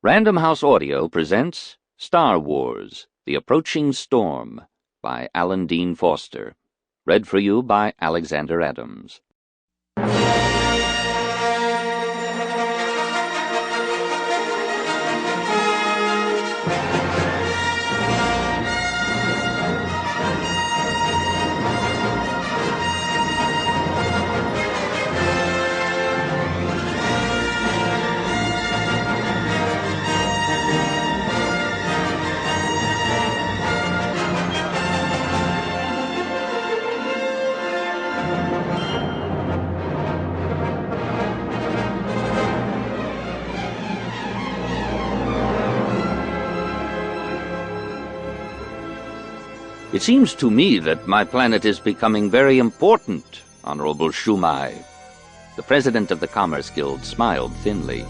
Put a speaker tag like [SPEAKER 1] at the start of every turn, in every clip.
[SPEAKER 1] Random House Audio presents Star Wars: The Approaching Storm by Alan Dean Foster. Read for you by Alexander Adams. It seems to me that my planet is becoming very important, Honorable Shumai. The president of the Commerce Guild smiled thinly.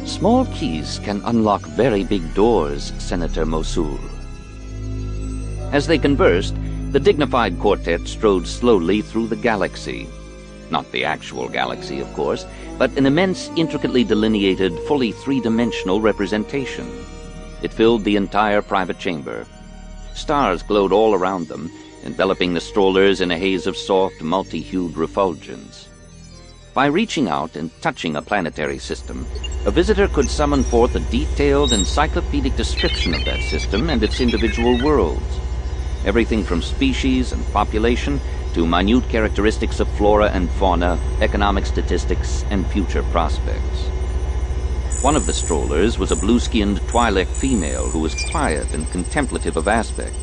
[SPEAKER 1] Small keys can unlock very big doors, Senator Mosul. As they conversed, the dignified quartet strode slowly through the galaxy. Not the actual galaxy, of course, but an immense, intricately delineated, fully three-dimensional representation. It filled the entire private chamber. Stars glowed all around them, enveloping the strollers in a haze of soft, multi-hued refulgence. By reaching out and touching a planetary system, a visitor could summon forth a detailed, encyclopedic description of that system and its individual worlds. Everything from species and population to minute characteristics of flora and fauna, economic statistics, and future prospects. One of the strollers was a blue-skinned Twi'lek female who was quiet and contemplative of aspect.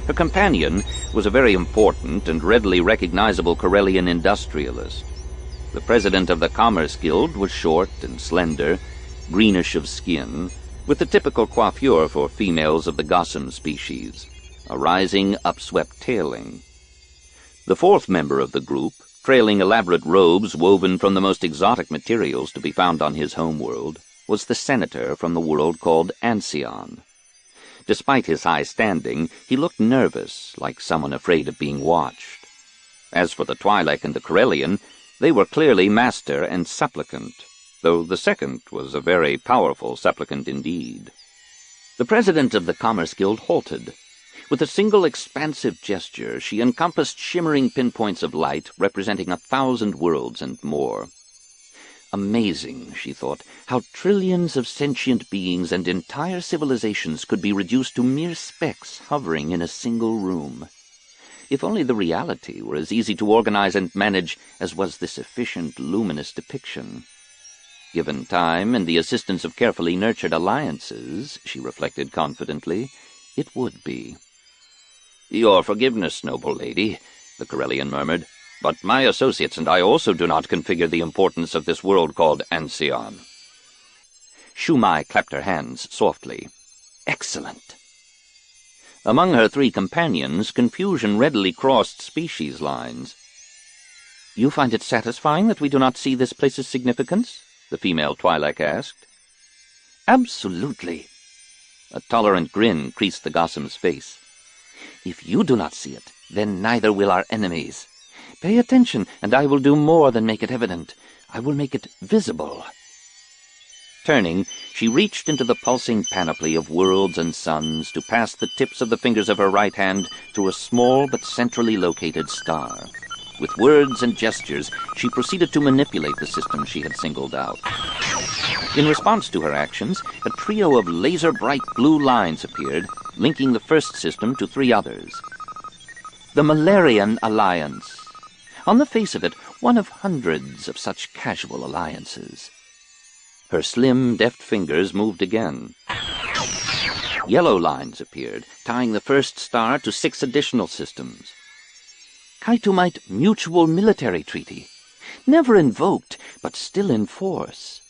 [SPEAKER 1] Her companion was a very important and readily recognizable Corellian industrialist. The president of the Commerce Guild was short and slender, greenish of skin, with the typical coiffure for females of the gossamer species, a rising, upswept tailing. The fourth member of the group, trailing elaborate robes woven from the most exotic materials to be found on his homeworld, was the senator from the world called Ansion. Despite his high standing, he looked nervous, like someone afraid of being watched. As for the Twi'lek and the Corellian, they were clearly master and supplicant, though the second was a very powerful supplicant indeed. The president of the Commerce Guild halted. With a single expansive gesture, she encompassed shimmering pinpoints of light representing 1,000 worlds and more. Amazing, she thought, how trillions of sentient beings and entire civilizations could be reduced to mere specks hovering in a single room. If only the reality were as easy to organize and manage as was this efficient, luminous depiction. Given time and the assistance of carefully nurtured alliances, she reflected confidently, it would be. "Your forgiveness, noble lady," the Corellian murmured, "but my associates and I also do not configure the importance of this world called Ansion." Shumai clapped her hands softly. "Excellent." Among her three companions, confusion readily crossed species lines. "You find it satisfying that we do not see this place's significance?" the female Twi'lek asked. "Absolutely." A tolerant grin creased the gossamer's face. "If you do not see it, then neither will our enemies. Pay attention, and I will do more than make it evident. I will make it visible." Turning, she reached into the pulsing panoply of worlds and suns to pass the tips of the fingers of her right hand through a small but centrally located star. With words and gestures, she proceeded to manipulate the system she had singled out. In response to her actions, a trio of laser-bright blue lines appeared, linking the first system to three others. The Malarian Alliance. On the face of it, one of hundreds of such casual alliances. Her slim, deft fingers moved again. Yellow lines appeared, tying the first star to 6 additional systems. Kaitumite Mutual Military Treaty. Never invoked, but still in force.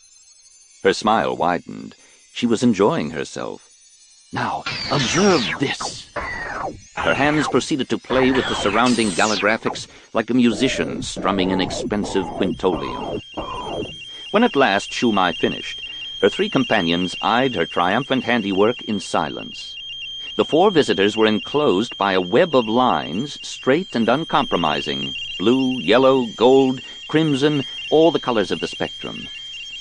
[SPEAKER 1] Her smile widened. She was enjoying herself. "Now, observe this." Her hands proceeded to play with the surrounding galographics like a musician strumming an expensive quintolium. When at last Shumai finished, her three companions eyed her triumphant handiwork in silence. The 4 visitors were enclosed by a web of lines, straight and uncompromising, blue, yellow, gold, crimson, all the colors of the spectrum.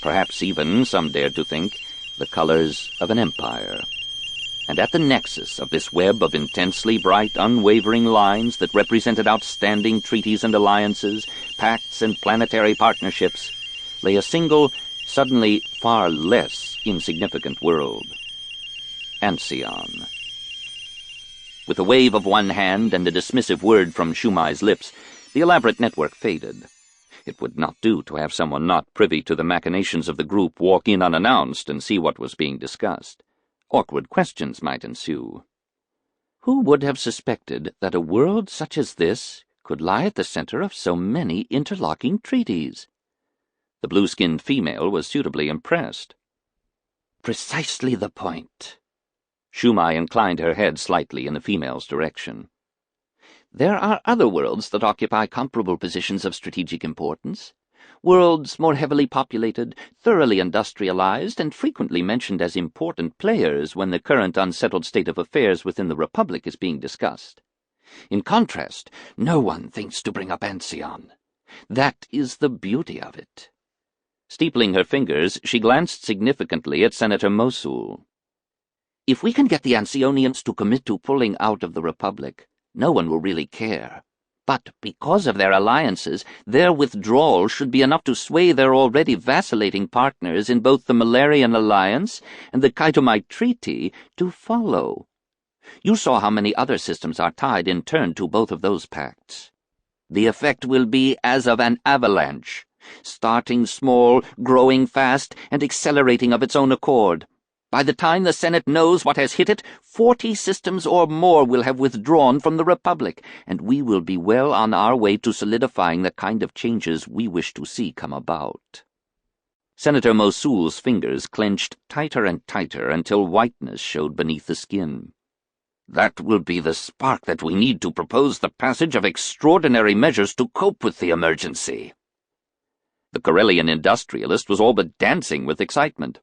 [SPEAKER 1] Perhaps even, some dared to think, the colors of an empire. And at the nexus of this web of intensely bright, unwavering lines that represented outstanding treaties and alliances, pacts and planetary partnerships, lay a single, suddenly far less insignificant world. Ansion. With a wave of one hand and a dismissive word from Shumai's lips, the elaborate network faded. It would not do to have someone not privy to the machinations of the group walk in unannounced and see what was being discussed. Awkward questions might ensue. Who would have suspected that a world such as this could lie at the center of so many interlocking treaties? The blue-skinned female was suitably impressed. Precisely the point. Shumai inclined her head slightly in the female's direction. There are other worlds that occupy comparable positions of strategic importance. Worlds more heavily populated, thoroughly industrialized, and frequently mentioned as important players when the current unsettled state of affairs within the Republic is being discussed. In contrast, no one thinks to bring up Ansion. That is the beauty of it. Steepling her fingers, she glanced significantly at Senator Mosul. If we can get the Ansionians to commit to pulling out of the Republic, no one will really care. But because of their alliances, their withdrawal should be enough to sway their already vacillating partners in both the Malarian Alliance and the Kaitomite Treaty to follow. You saw how many other systems are tied in turn to both of those pacts. The effect will be as of an avalanche, starting small, growing fast, and accelerating of its own accord. By the time the Senate knows what has hit it, 40 systems or more will have withdrawn from the Republic, and we will be well on our way to solidifying the kind of changes we wish to see come about. Senator Mosul's fingers clenched tighter and tighter until whiteness showed beneath the skin. That will be the spark that we need to propose the passage of extraordinary measures to cope with the emergency. The Corellian industrialist was all but dancing with excitement.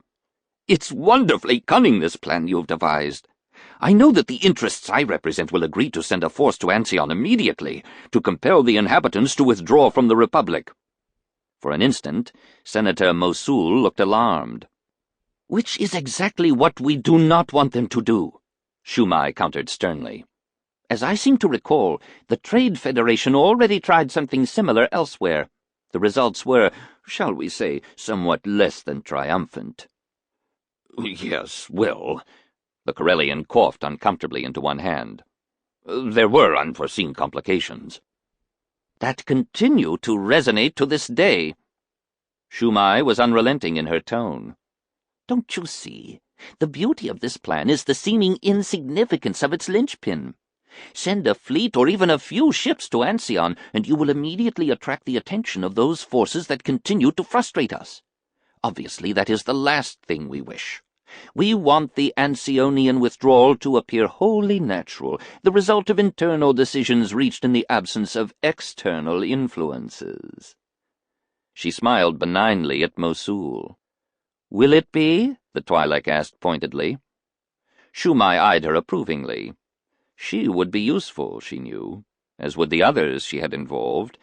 [SPEAKER 1] It's wonderfully cunning, this plan you've devised. I know that the interests I represent will agree to send a force to Ansion immediately, to compel the inhabitants to withdraw from the Republic. For an instant, Senator Mosul looked alarmed. Which is exactly what we do not want them to do, Shumai countered sternly. As I seem to recall, the Trade Federation already tried something similar elsewhere. The results were, shall we say, somewhat less than triumphant. Yes, well, the Corellian coughed uncomfortably into one hand. There were unforeseen complications. That continue to resonate to this day. Shumai was unrelenting in her tone. Don't you see? The beauty of this plan is the seeming insignificance of its linchpin. Send a fleet or even a few ships to Ansion, and you will immediately attract the attention of those forces that continue to frustrate us. Obviously, that is the last thing we wish. We want the Ansionian withdrawal to appear wholly natural, the result of internal decisions reached in the absence of external influences. She smiled benignly at Mosul. Will it be? The Twi'lek asked pointedly. Shumai eyed her approvingly. She would be useful, she knew, as would the others she had involved,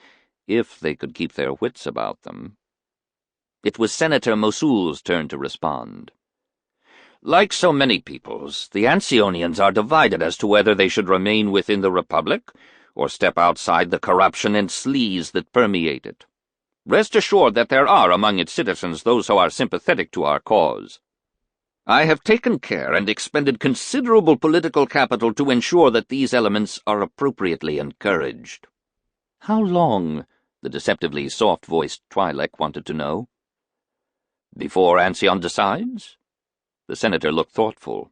[SPEAKER 1] if they could keep their wits about them. It was Senator Mosul's turn to respond. Like so many peoples, the Ansionians are divided as to whether they should remain within the Republic or step outside the corruption and sleaze that permeate it. Rest assured that there are among its citizens those who are sympathetic to our cause. I have taken care and expended considerable political capital to ensure that these elements are appropriately encouraged. How long? The deceptively soft-voiced Twi'lek wanted to know. Before Ansion decides? The senator looked thoughtful.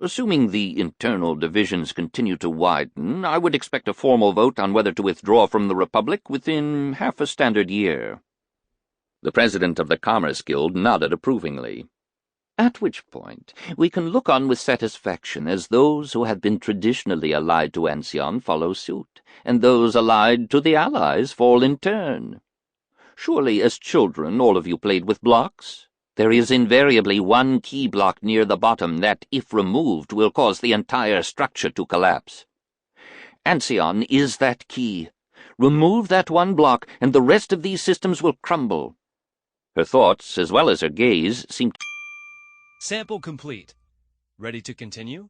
[SPEAKER 1] Assuming the internal divisions continue to widen, I would expect a formal vote on whether to withdraw from the Republic within half a standard year. The president of the Commerce Guild nodded approvingly. At which point we can look on with satisfaction as those who have been traditionally allied to Ansion follow suit, and those allied to the Allies fall in turn. Surely, as children, all of you played with blocks? There is invariably one key block near the bottom that, if removed, will cause the entire structure to collapse. Ansion is that key. Remove that one block, and the rest of these systems will crumble. Her thoughts, as well as her gaze, seemed...
[SPEAKER 2] Sample complete. Ready to continue?